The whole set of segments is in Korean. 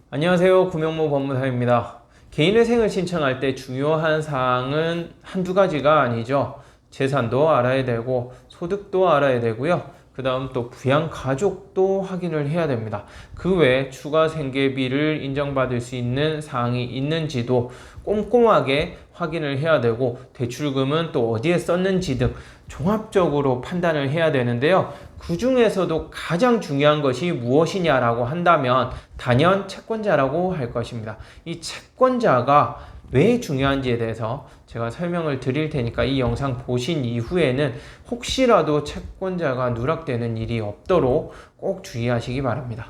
안녕하세요. 구명모 법무사입니다. 개인회생을 신청할 때 중요한 사항은 한두 가지가 아니죠. 재산도 알아야 되고 소득도 알아야 되고요. 그 다음 또 부양 가족도 확인을 해야 됩니다. 그 외에 추가 생계비를 인정받을 수 있는 사항이 있는지도 꼼꼼하게 확인을 해야 되고, 대출금은 또 어디에 썼는지 등 종합적으로 판단을 해야 되는데요. 그 중에서도 가장 중요한 것이 무엇이냐라고 한다면 단연 채권자라고 할 것입니다. 이 채권자가 왜 중요한지에 대해서 제가 설명을 드릴 테니까 이 영상 보신 이후에는 혹시라도 채권자가 누락되는 일이 없도록 꼭 주의하시기 바랍니다.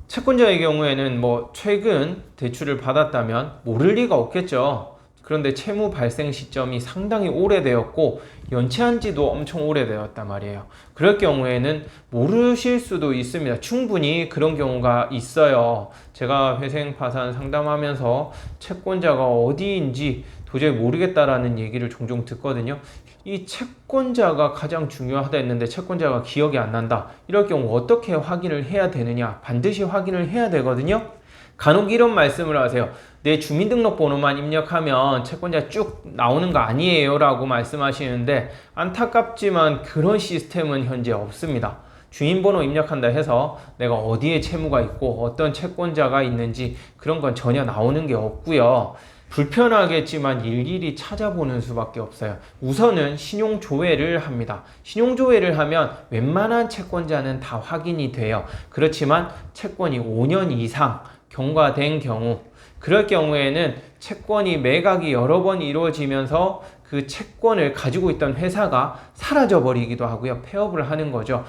채권자의 경우에는 최근 대출을 받았다면 모를 리가 없겠죠. 그런데 채무 발생 시점이 상당히 오래되었고 연체한 지도 엄청 오래되었단 말이에요. 그럴 경우에는 모르실 수도 있습니다. 충분히 그런 경우가 있어요. 제가 회생 파산 상담하면서 채권자가 어디인지 도저히 모르겠다라는 얘기를 종종 듣거든요. 이 채권자가 가장 중요하다 했는데 채권자가 기억이 안 난다. 이럴 경우 어떻게 확인을 해야 되느냐? 반드시 확인을 해야 되거든요. 간혹 이런 말씀을 하세요. 내 주민등록번호만 입력하면 채권자 쭉 나오는 거 아니에요 라고 말씀하시는데, 안타깝지만 그런 시스템은 현재 없습니다. 주민번호 입력한다 해서 내가 어디에 채무가 있고 어떤 채권자가 있는지 그런 건 전혀 나오는 게 없고요. 불편하겠지만 일일이 찾아보는 수밖에 없어요. 우선은 신용조회를 합니다. 신용조회를 하면 웬만한 채권자는 다 확인이 돼요. 그렇지만 채권이 5년 이상 경과된 경우, 그럴 경우에는 채권이 매각이 여러 번 이루어지면서 그 채권을 가지고 있던 회사가 사라져 버리기도 하고요. 폐업을 하는 거죠.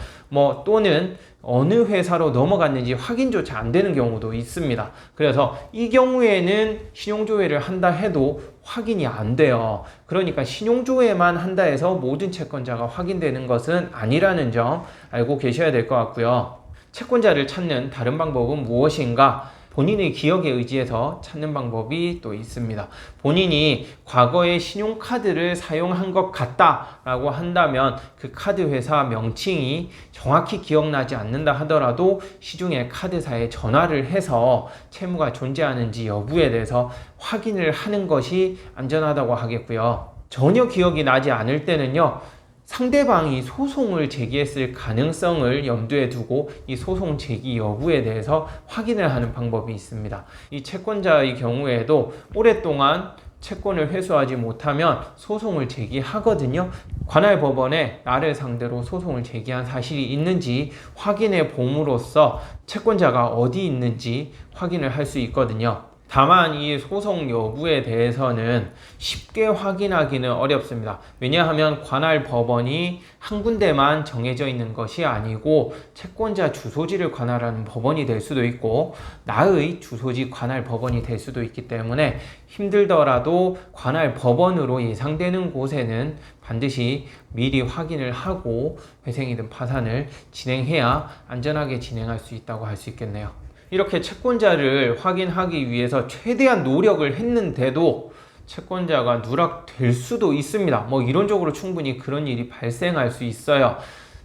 또는 어느 회사로 넘어갔는지 확인조차 안 되는 경우도 있습니다. 그래서 이 경우에는 신용조회를 한다 해도 확인이 안 돼요. 그러니까 신용조회만 한다 해서 모든 채권자가 확인되는 것은 아니라는 점 알고 계셔야 될 것 같고요. 채권자를 찾는 다른 방법은 무엇인가? 본인의 기억에 의지해서 찾는 방법이 또 있습니다. 본인이 과거에 신용카드를 사용한 것 같다라고 한다면 그 카드 회사 명칭이 정확히 기억나지 않는다 하더라도 시중에 카드사에 전화를 해서 채무가 존재하는지 여부에 대해서 확인을 하는 것이 안전하다고 하겠고요. 전혀 기억이 나지 않을 때는요, 상대방이 소송을 제기했을 가능성을 염두에 두고 이 소송 제기 여부에 대해서 확인을 하는 방법이 있습니다. 이 채권자의 경우에도 오랫동안 채권을 회수하지 못하면 소송을 제기하거든요. 관할 법원에 나를 상대로 소송을 제기한 사실이 있는지 확인해 봄으로써 채권자가 어디 있는지 확인을 할 수 있거든요. 다만 이 소송 여부에 대해서는 쉽게 확인하기는 어렵습니다. 왜냐하면 관할 법원이 한 군데만 정해져 있는 것이 아니고 채권자 주소지를 관할하는 법원이 될 수도 있고 나의 주소지 관할 법원이 될 수도 있기 때문에 힘들더라도 관할 법원으로 예상되는 곳에는 반드시 미리 확인을 하고 회생이든 파산을 진행해야 안전하게 진행할 수 있다고 할 수 있겠네요. 이렇게 채권자를 확인하기 위해서 최대한 노력을 했는데도 채권자가 누락될 수도 있습니다. 이론적으로 충분히 그런 일이 발생할 수 있어요.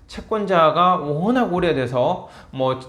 채권자가 워낙 오래돼서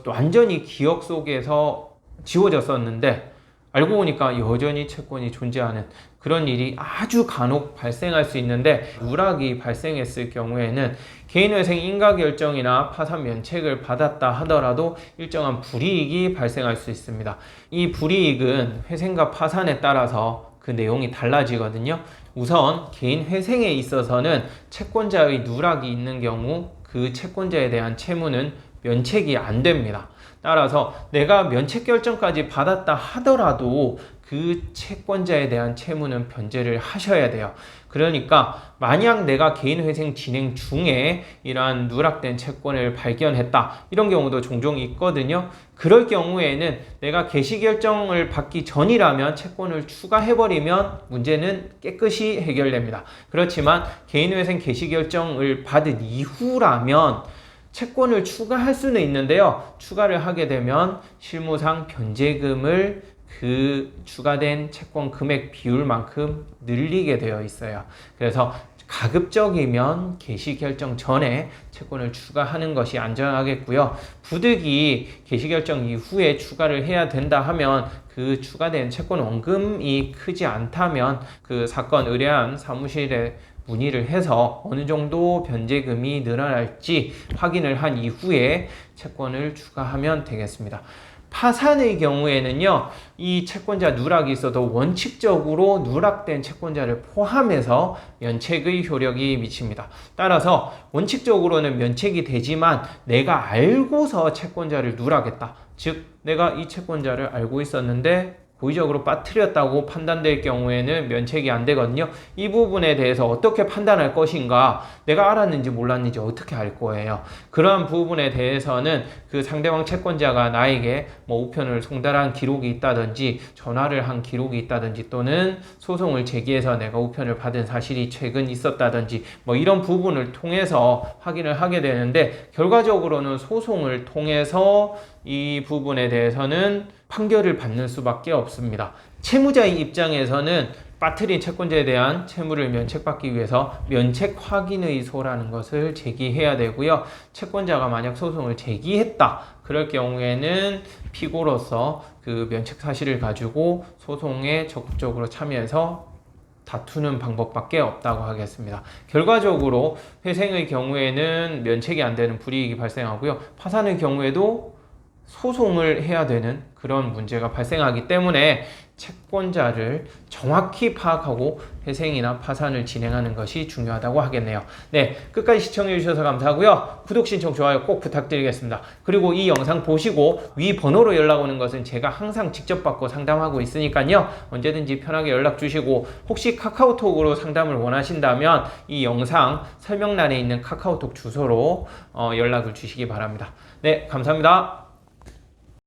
완전히 기억 속에서 지워졌었는데 알고 보니까 여전히 채권이 존재하는 그런 일이 아주 간혹 발생할 수 있는데, 누락이 발생했을 경우에는 개인회생 인가결정이나 파산 면책을 받았다 하더라도 일정한 불이익이 발생할 수 있습니다. 이 불이익은 회생과 파산에 따라서 그 내용이 달라지거든요. 우선 개인 회생에 있어서는 채권자의 누락이 있는 경우 그 채권자에 대한 채무는 면책이 안 됩니다. 따라서 내가 면책 결정까지 받았다 하더라도 그 채권자에 대한 채무는 변제를 하셔야 돼요. 그러니까 만약 내가 개인회생 진행 중에 이러한 누락된 채권을 발견했다, 이런 경우도 종종 있거든요. 그럴 경우에는 내가 개시결정을 받기 전이라면 채권을 추가해버리면 문제는 깨끗이 해결됩니다. 그렇지만 개인회생 개시결정을 받은 이후라면 채권을 추가할 수는 있는데요. 추가를 하게 되면 실무상 변제금을 그 추가된 채권 금액 비율만큼 늘리게 되어 있어요. 그래서 가급적이면 개시 결정 전에 채권을 추가하는 것이 안전하겠고요. 부득이 개시 결정 이후에 추가를 해야 된다 하면 그 추가된 채권 원금이 크지 않다면 그 사건 의뢰한 사무실에 문의를 해서 어느 정도 변제금이 늘어날지 확인을 한 이후에 채권을 추가하면 되겠습니다. 파산의 경우에는요, 이 채권자 누락이 있어도 원칙적으로 누락된 채권자를 포함해서 면책의 효력이 미칩니다. 따라서 원칙적으로는 면책이 되지만 내가 알고서 채권자를 누락했다. 즉, 내가 이 채권자를 알고 있었는데 고의적으로 빠뜨렸다고 판단될 경우에는 면책이 안 되거든요. 이 부분에 대해서 어떻게 판단할 것인가, 내가 알았는지 몰랐는지 어떻게 알 거예요. 그러한 부분에 대해서는 그 상대방 채권자가 나에게 뭐 우편을 송달한 기록이 있다든지 전화를 한 기록이 있다든지 또는 소송을 제기해서 내가 우편을 받은 사실이 최근 있었다든지 뭐 이런 부분을 통해서 확인을 하게 되는데, 결과적으로는 소송을 통해서 이 부분에 대해서는 판결을 받는 수밖에 없습니다. 채무자의 입장에서는 빠뜨린 채권자에 대한 채무를 면책받기 위해서 면책 확인의소라는 것을 제기해야 되고요. 채권자가 만약 소송을 제기했다 그럴 경우에는 피고로서 그 면책 사실을 가지고 소송에 적극적으로 참여해서 다투는 방법밖에 없다고 하겠습니다. 결과적으로 회생의 경우에는 면책이 안 되는 불이익이 발생하고요. 파산의 경우에도 소송을 해야 되는 그런 문제가 발생하기 때문에 채권자를 정확히 파악하고 회생이나 파산을 진행하는 것이 중요하다고 하겠네요. 네, 끝까지 시청해 주셔서 감사하고요. 구독, 신청, 좋아요 꼭 부탁드리겠습니다. 그리고 이 영상 보시고 위 번호로 연락 오는 것은 제가 항상 직접 받고 상담하고 있으니까요. 언제든지 편하게 연락 주시고, 혹시 카카오톡으로 상담을 원하신다면 이 영상 설명란에 있는 카카오톡 주소로 연락을 주시기 바랍니다. 네, 감사합니다.